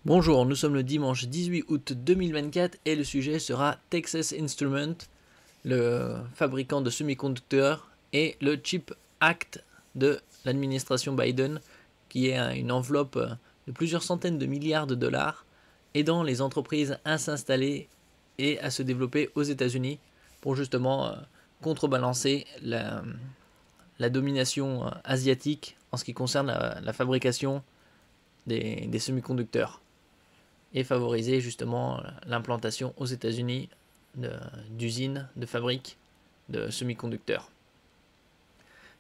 Bonjour, nous sommes le dimanche 18 août 2024 et le sujet sera Texas Instruments, le fabricant de semi-conducteurs, et le Chip Act de l'administration Biden, qui est une enveloppe de plusieurs centaines de milliards de dollars, aidant les entreprises à s'installer et à se développer aux États-Unis pour justement contrebalancer la domination asiatique en ce qui concerne la fabrication des semi-conducteurs et favoriser justement l'implantation aux États-Unis d'usines, de fabriques de semi-conducteurs.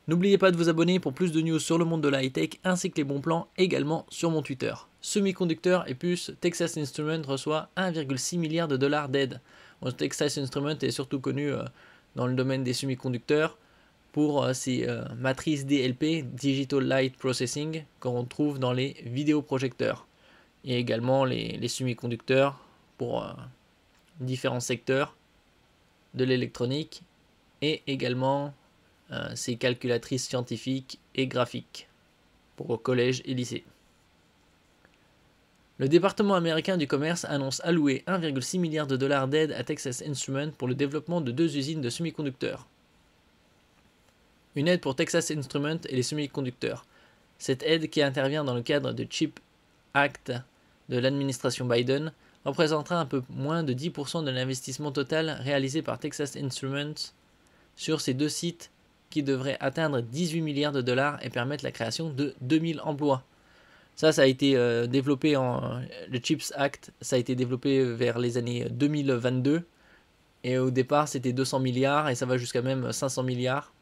N'oubliez pas de vous abonner pour plus de news sur le monde de la high-tech ainsi que les bons plans également sur mon Twitter. Semi-conducteurs et puces, Texas Instruments reçoit 1,6 milliard de dollars d'aide. Texas Instruments est surtout connu dans le domaine des semi-conducteurs pour ses matrices DLP, Digital Light Processing, qu'on trouve dans les vidéoprojecteurs, et également les semi-conducteurs pour différents secteurs de l'électronique, et également ces calculatrices scientifiques et graphiques pour collège et lycée. Le département américain du commerce annonce allouer 1,6 milliard de dollars d'aide à Texas Instruments pour le développement de 2 usines de semi-conducteurs. Une aide pour Texas Instruments et les semi-conducteurs. Cette aide, qui intervient dans le cadre de Chip Act de l'administration Biden, représentera un peu moins de 10% de l'investissement total réalisé par Texas Instruments sur ces deux sites, qui devrait atteindre 18 milliards de dollars et permettre la création de 2000 emplois. Ça a été développé le CHIPS Act, ça a été développé vers les années 2022, et au départ c'était 200 milliards et ça va jusqu'à même 500 milliards.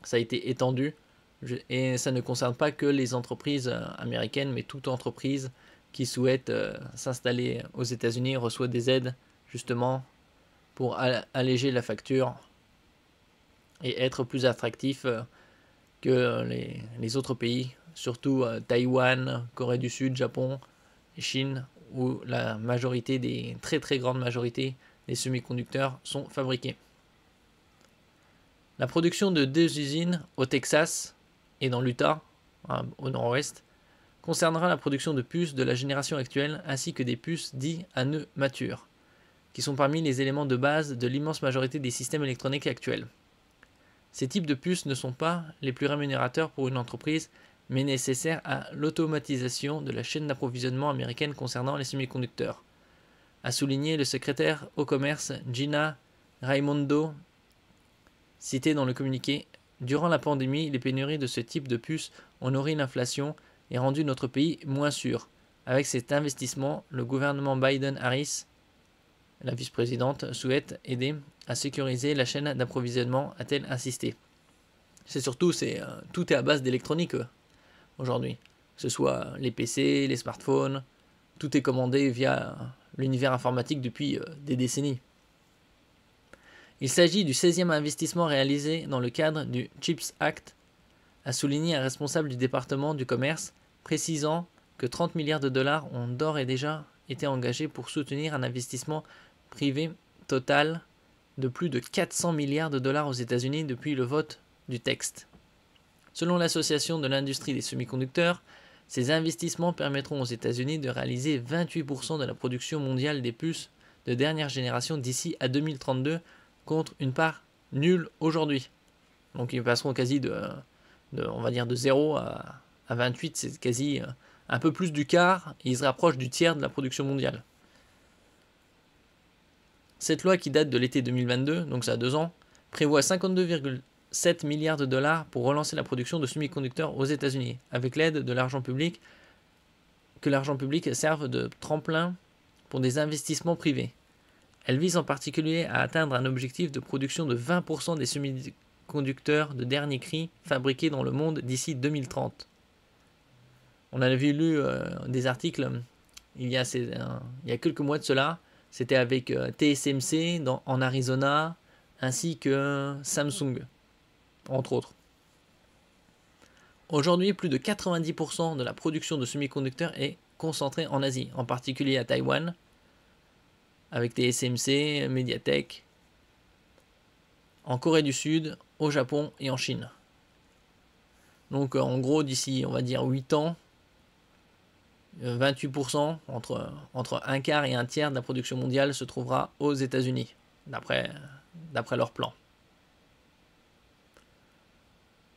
Ça a été étendu et ça ne concerne pas que les entreprises américaines, mais toute entreprise qui souhaite s'installer aux États-Unis reçoit des aides justement pour alléger la facture et être plus attractif que les autres pays, surtout Taïwan, Corée du Sud, Japon et Chine, où la majorité des très grande majorité des semi-conducteurs sont fabriqués. La production de 2 usines au Texas et dans l'Utah, au nord-ouest, concernera la production de puces de la génération actuelle ainsi que des puces dites à nœuds matures, qui sont parmi les éléments de base de l'immense majorité des systèmes électroniques actuels. Ces types de puces ne sont pas les plus rémunérateurs pour une entreprise, mais nécessaires à l'automatisation de la chaîne d'approvisionnement américaine concernant les semi-conducteurs, a souligné le secrétaire au commerce Gina Raimondo, cité dans le communiqué. Durant la pandémie, les pénuries de ce type de puces ont nourri l'inflation et rendu notre pays moins sûr. Avec cet investissement, le gouvernement Biden-Harris, la vice-présidente, souhaite aider à sécuriser la chaîne d'approvisionnement, a-t-elle insisté. C'est surtout, tout est à base d'électronique aujourd'hui. Que ce soit les PC, les smartphones, tout est commandé via l'univers informatique depuis des décennies. Il s'agit du 16e investissement réalisé dans le cadre du CHIPS Act, a souligné un responsable du département du commerce, précisant que 30 milliards de dollars ont d'ores et déjà été engagés pour soutenir un investissement privé total de plus de 400 milliards de dollars aux États-Unis depuis le vote du texte. Selon l'Association de l'industrie des semi-conducteurs, ces investissements permettront aux États-Unis de réaliser 28% de la production mondiale des puces de dernière génération d'ici à 2032, contre une part nulle aujourd'hui. Donc ils passeront quasi on va dire de 0 à 28, c'est quasi un peu plus du quart, et ils se rapprochent du tiers de la production mondiale. Cette loi, qui date de l'été 2022, donc ça a 2 ans, prévoit 52,7 milliards de dollars pour relancer la production de semi-conducteurs aux États-Unis, avec l'aide de l'argent public, que l'argent public serve de tremplin pour des investissements privés. Elle vise en particulier à atteindre un objectif de production de 20% des semi-conducteurs de dernier cri fabriqués dans le monde d'ici 2030. On avait lu des articles il y a quelques mois de cela. C'était avec TSMC en Arizona, ainsi que Samsung, entre autres. Aujourd'hui, plus de 90% de la production de semi-conducteurs est concentrée en Asie, en particulier à Taïwan, avec TSMC, Mediatek, en Corée du Sud, au Japon et en Chine. Donc en gros, d'ici, on va dire 8 ans, 28%, entre un quart et un tiers de la production mondiale se trouvera aux États-Unis, d'après leur plan.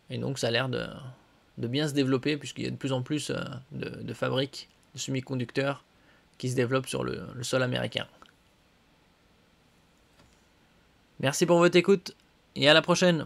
Et donc ça a l'air de bien se développer, puisqu'il y a de plus en plus de fabriques de semi-conducteurs qui se développent sur le sol américain. Merci pour votre écoute et à la prochaine.